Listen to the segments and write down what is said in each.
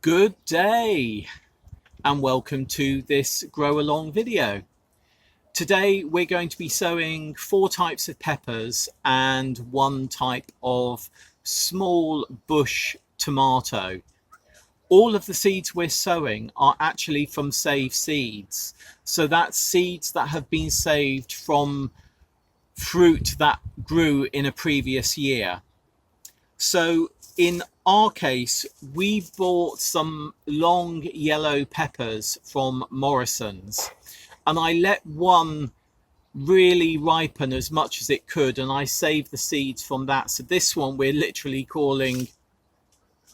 Good day and welcome to this grow along video. Today we're going to be sowing 4 types of peppers and 1 type of small bush tomato. All of the seeds we're sowing are actually from saved seeds. So that's seeds that have been saved from fruit that grew in a previous year. So in our case, we bought some long yellow peppers from Morrison's, and I let one really ripen as much as it could, and I saved the seeds from that. So this one we're literally calling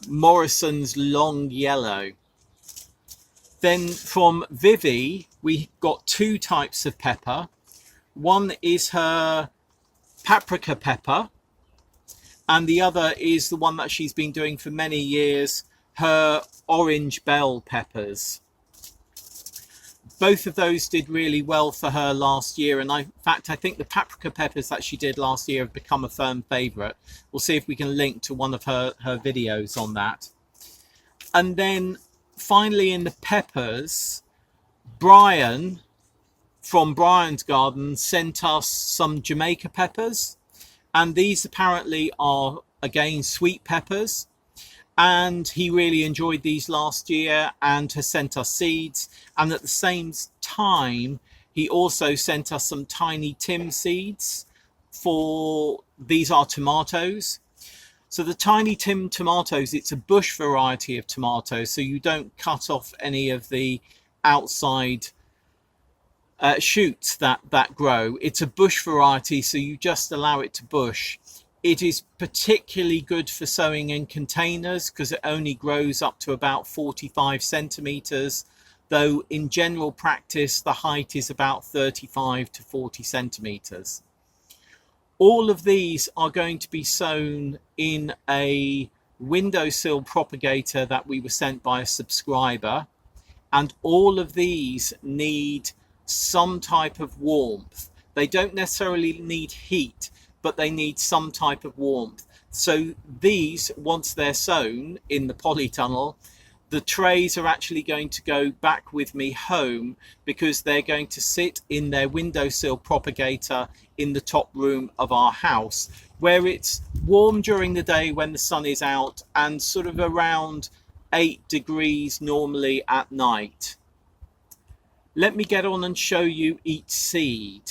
Morrison's long yellow. Then from Vivi, we got 2 types of pepper. One is her paprika pepper, and the other is the one that she's been doing for many years, her orange bell peppers. Both of those did really well for her last year, and in fact I think the paprika peppers that she did last year have become a firm favourite. We'll see if we can link to one of her videos on that. And then finally in the peppers, Brian from Brian's garden sent us some Jamaica peppers. And these apparently are, again, sweet peppers. And he really enjoyed these last year and has sent us seeds. And at the same time, he also sent us some tiny Tim seeds for, these are tomatoes. So the tiny Tim tomatoes, it's a bush variety of tomatoes. So you don't cut off any of the outside shoots that grow. It's a bush variety, so you just allow it to bush. It is particularly good for sowing in containers because it only grows up to about 45 centimeters, though in general practice the height is about 35 to 40 centimeters. All of these are going to be sown in a windowsill propagator that we were sent by a subscriber, and all of these need some type of warmth. They don't necessarily need heat, but they need some type of warmth. So these, once they're sown in the polytunnel, the trays are actually going to go back with me home because they're going to sit in their windowsill propagator in the top room of our house, where it's warm during the day when the sun is out and sort of around 8 degrees normally at night. Let me get on and show you each seed.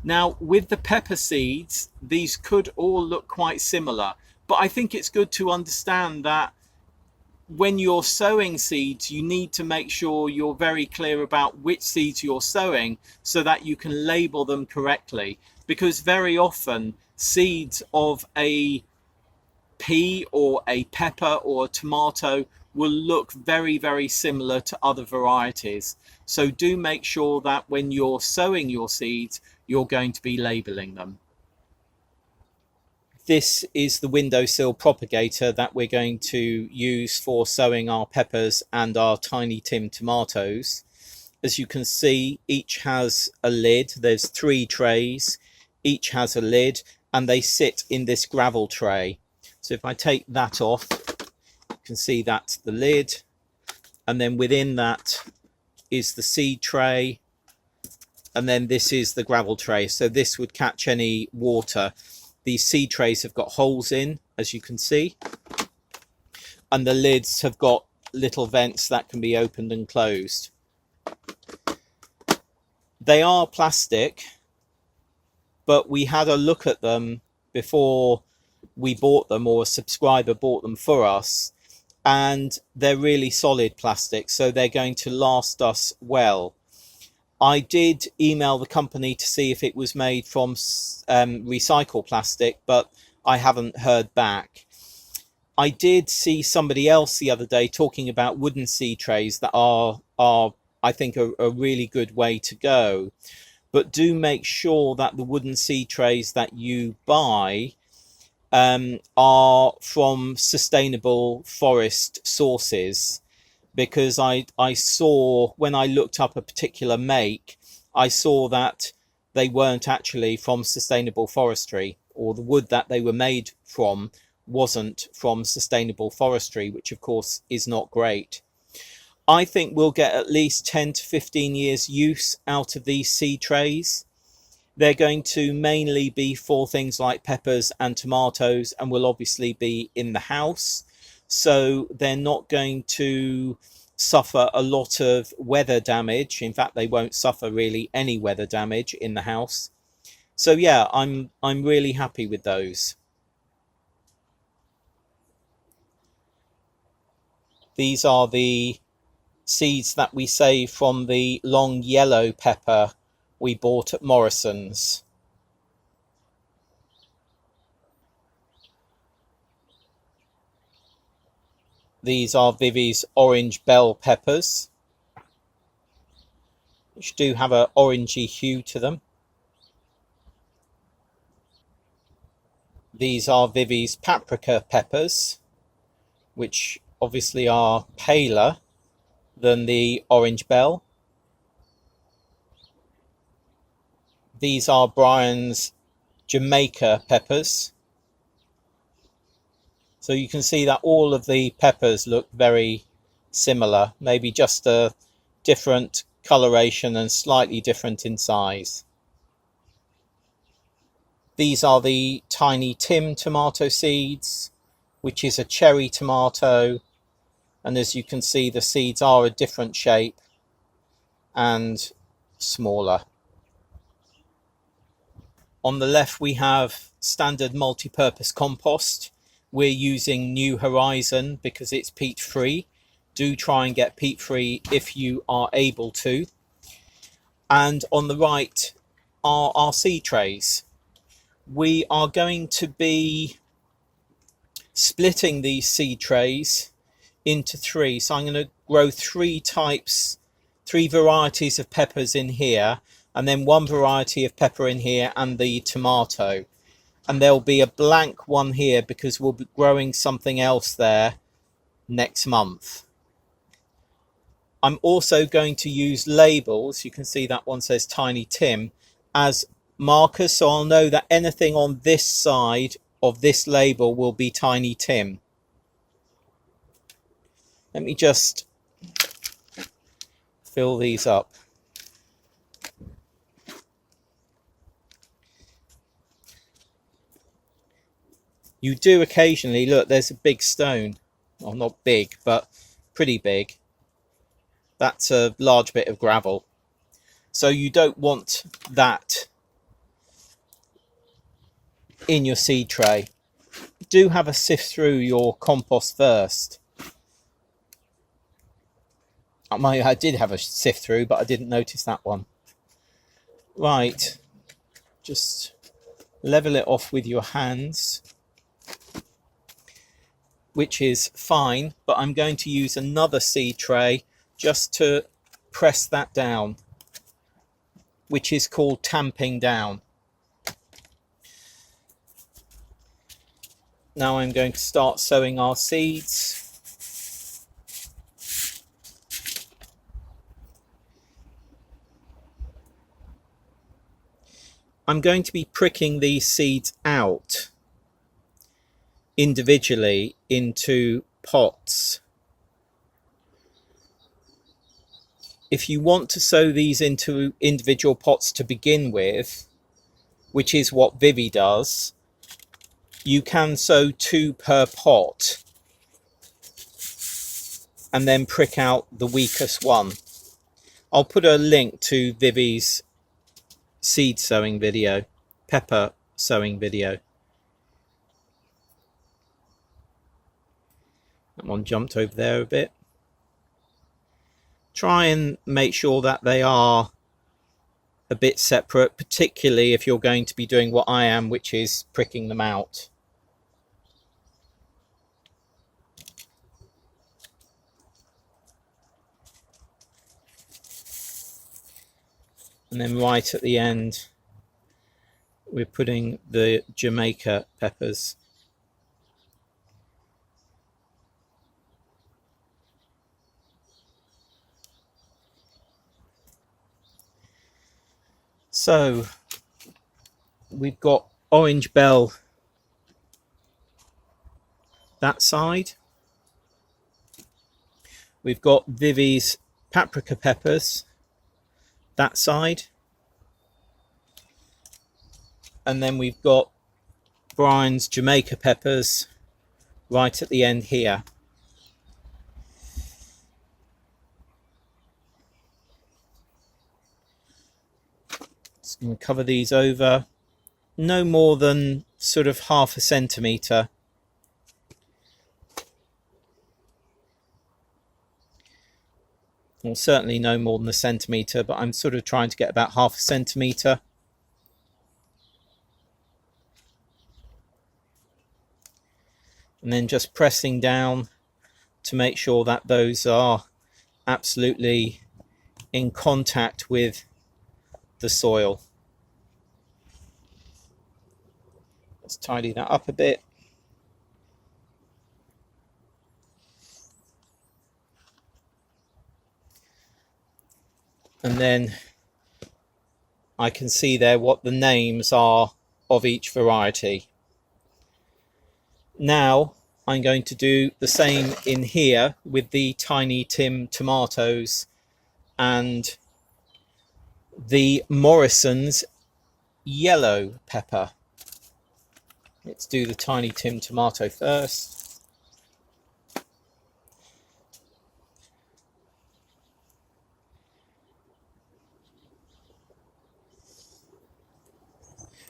Now, with the pepper seeds, these could all look quite similar, but I think it's good to understand that when you're sowing seeds, you need to make sure you're very clear about which seeds you're sowing so that you can label them correctly, because very often seeds of a pea or a pepper or a tomato will look very, very similar to other varieties. So do make sure that when you're sowing your seeds, you're going to be labeling them. This is the windowsill propagator that we're going to use for sowing our peppers and our tiny Tim tomatoes. As you can see, each has a lid. There's 3 trays. Each has a lid, and they sit in this gravel tray. So if I take that off, you can see that's the lid, and then within that is the seed tray, and then this is the gravel tray. So this would catch any water. These seed trays have got holes in, as you can see, and the lids have got little vents that can be opened and closed. They are plastic, but we had a look at them before we bought them, or a subscriber bought them for us, and they're really solid plastic, so they're going to last us well. I did email the company to see if it was made from recycled plastic, but I haven't heard back. I did see somebody else the other day talking about wooden seed trays that are I think a really good way to go, but do make sure that the wooden seed trays that you buy are from sustainable forest sources, because I saw, when I looked up a particular make, I saw that they weren't actually from sustainable forestry, or the wood that they were made from wasn't from sustainable forestry, which of course is not great. I think we'll get at least 10 to 15 years use out of these seed trays. They're going to mainly be for things like peppers and tomatoes, and will obviously be in the house. So they're not going to suffer a lot of weather damage. In fact, they won't suffer really any weather damage in the house. So yeah, I'm really happy with those. These are the seeds that we saved from the long yellow pepper we bought at Morrison's. These are Vivi's orange bell peppers, which do have an orangey hue to them. These are Vivi's paprika peppers, which obviously are paler than the orange bell. These are Brian's Jamaica peppers. So you can see that all of the peppers look very similar, maybe just a different coloration and slightly different in size. These are the Tiny Tim tomato seeds, which is a cherry tomato, and as you can see, the seeds are a different shape and smaller. On the left we have standard multi-purpose compost. We're using New Horizon because it's peat free. Do try and get peat free if you are able to. And on the right are our seed trays. We are going to be splitting these seed trays into three. So I'm going to grow three varieties of peppers in here, and then one variety of pepper in here and the tomato. And there'll be a blank one here because we'll be growing something else there next month. I'm also going to use labels. You can see that one says Tiny Tim as markers, so I'll know that anything on this side of this label will be Tiny Tim. Let me just fill these up. You do occasionally, look, there's a big stone. Well, not big, but pretty big. That's a large bit of gravel. So you don't want that in your seed tray. Do have a sift through your compost first. I did have a sift through, but I didn't notice that one. Right, just level it off with your hands, which is fine, but I'm going to use another seed tray just to press that down, which is called tamping down. Now I'm going to start sowing our seeds. I'm going to be pricking these seeds out individually into pots. If you want to sow these into individual pots to begin with, which is what Vivi does, you can sow 2 per pot and then prick out the weakest one. I'll put a link to Vivi's seed sowing video, pepper sowing video. That one jumped over there a bit. Try and make sure that they are a bit separate, particularly if you're going to be doing what I am, which is pricking them out. And then right at the end, we're putting the Jamaica peppers. So we've got orange bell that side. We've got Vivi's Paprika peppers that side. And then we've got Brian's Jamaica peppers right at the end here. Just going to cover these over no more than sort of 1/2 centimetre. Well, certainly no more than 1 centimetre, but I'm sort of trying to get about 1/2 centimetre. And then just pressing down to make sure that those are absolutely in contact with the soil. Let's tidy that up a bit. And then I can see there what the names are of each variety. Now I'm going to do the same in here with the Tiny Tim tomatoes and the Morrison's yellow pepper. Let's do the Tiny Tim tomato first.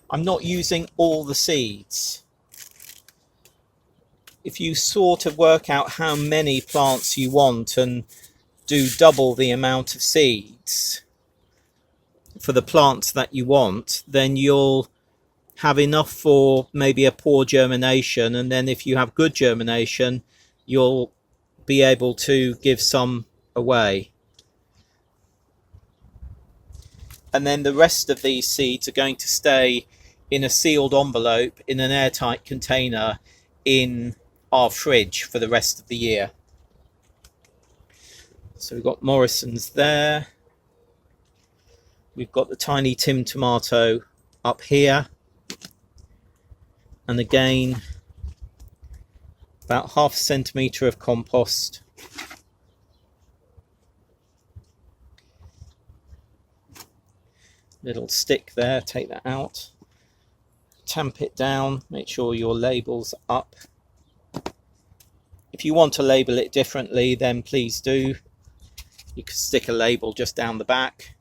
I'm not using all the seeds. If you sort of work out how many plants you want and do double the amount of seeds for the plants that you want, then you'll have enough for maybe a poor germination, and then if you have good germination, you'll be able to give some away. And then the rest of these seeds are going to stay in a sealed envelope in an airtight container in our fridge for the rest of the year. So we've got Morrison's there. We've got the Tiny Tim tomato up here. And again, about 1/2 centimetre of compost. Little stick there, take that out. Tamp it down, make sure your label's up. If you want to label it differently, then please do. You can stick a label just down the back.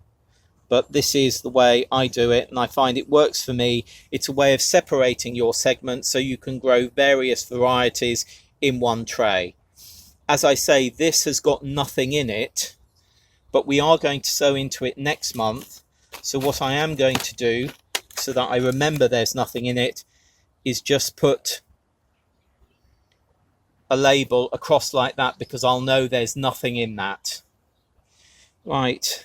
But this is the way I do it, and I find it works for me. It's a way of separating your segments so you can grow various varieties in one tray. As I say, this has got nothing in it, but we are going to sow into it next month. So what I am going to do, so that I remember there's nothing in it, is just put a label across like that, because I'll know there's nothing in that. Right.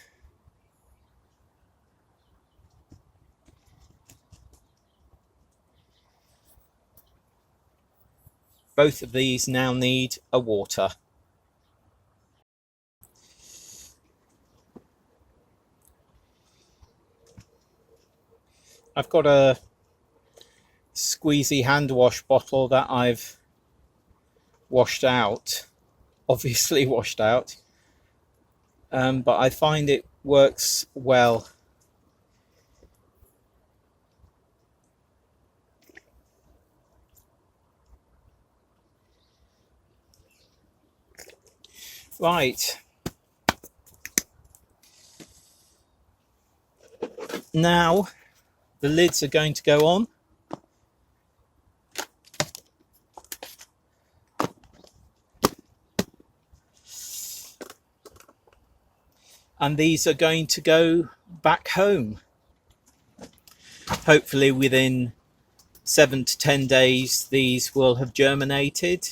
Both of these now need a water. I've got a squeezy hand wash bottle that I've washed out, obviously washed out, but I find it works well. Right, now the lids are going to go on. And these are going to go back home. Hopefully within 7 to 10 days these will have germinated.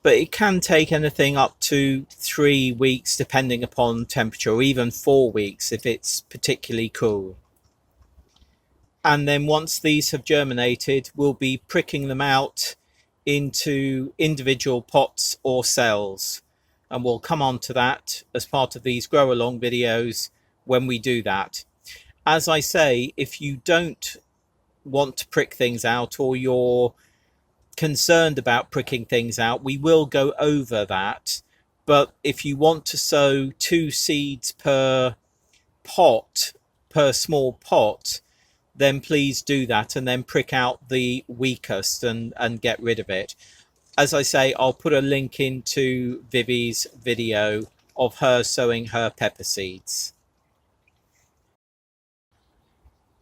But it can take anything up to 3 weeks depending upon temperature, or even 4 weeks if it's particularly cool. And then once these have germinated, we'll be pricking them out into individual pots or cells. And we'll come on to that as part of these grow along videos when we do that. As I say, if you don't want to prick things out, or you're concerned about pricking things out, we will go over that. But if you want to sow 2 seeds per pot, per small pot, then please do that, and then prick out the weakest and get rid of it. As I say, I'll put a link into Vivi's video of her sowing her pepper seeds.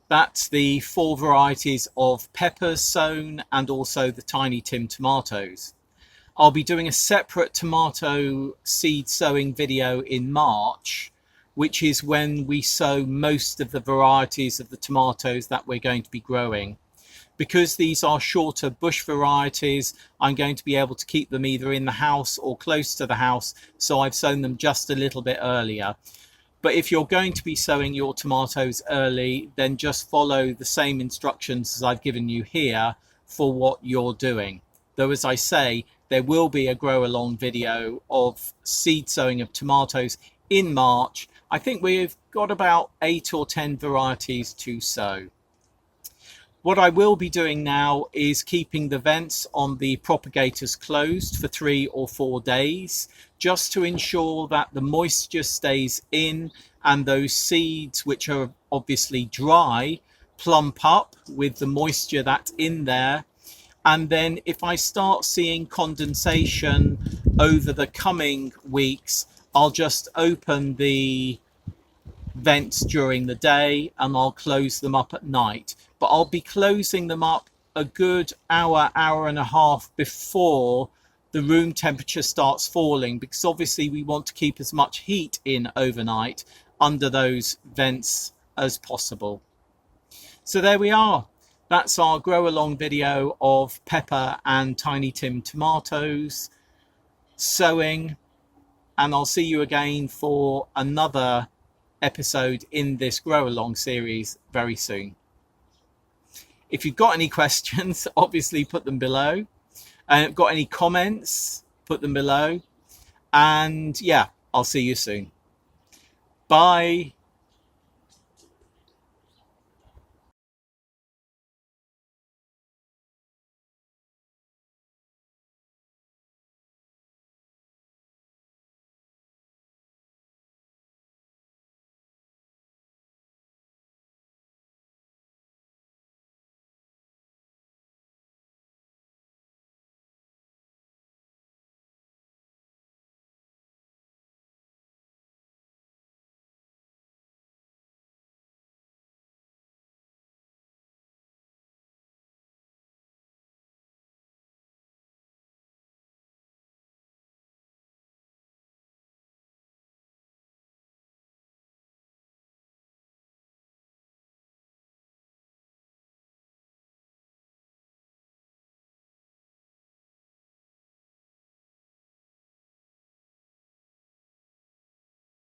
That's the 4 varieties of peppers sown, and also the Tiny Tim tomatoes. I'll be doing a separate tomato seed sowing video in March, which is when we sow most of the varieties of the tomatoes that we're going to be growing. Because these are shorter bush varieties, I'm going to be able to keep them either in the house or close to the house, so I've sown them just a little bit earlier. But if you're going to be sowing your tomatoes early, then just follow the same instructions as I've given you here for what you're doing. Though, as I say, there will be a grow along video of seed sowing of tomatoes in March. I think we've got about 8 or 10 varieties to sow. What I will be doing now is keeping the vents on the propagators closed for 3 or 4 days, just to ensure that the moisture stays in and those seeds, which are obviously dry, plump up with the moisture that's in there. And then if I start seeing condensation over the coming weeks, I'll just open the vents during the day and I'll close them up at night. But I'll be closing them up a good hour, hour and a half before the room temperature starts falling, because obviously we want to keep as much heat in overnight under those vents as possible. So there we are. That's our grow along video of pepper and Tiny Tim tomatoes sowing, and I'll see you again for another episode in this grow along series very soon. If you've got any questions, obviously put them below, and got any comments, put them below, and yeah, I'll see you soon. Bye.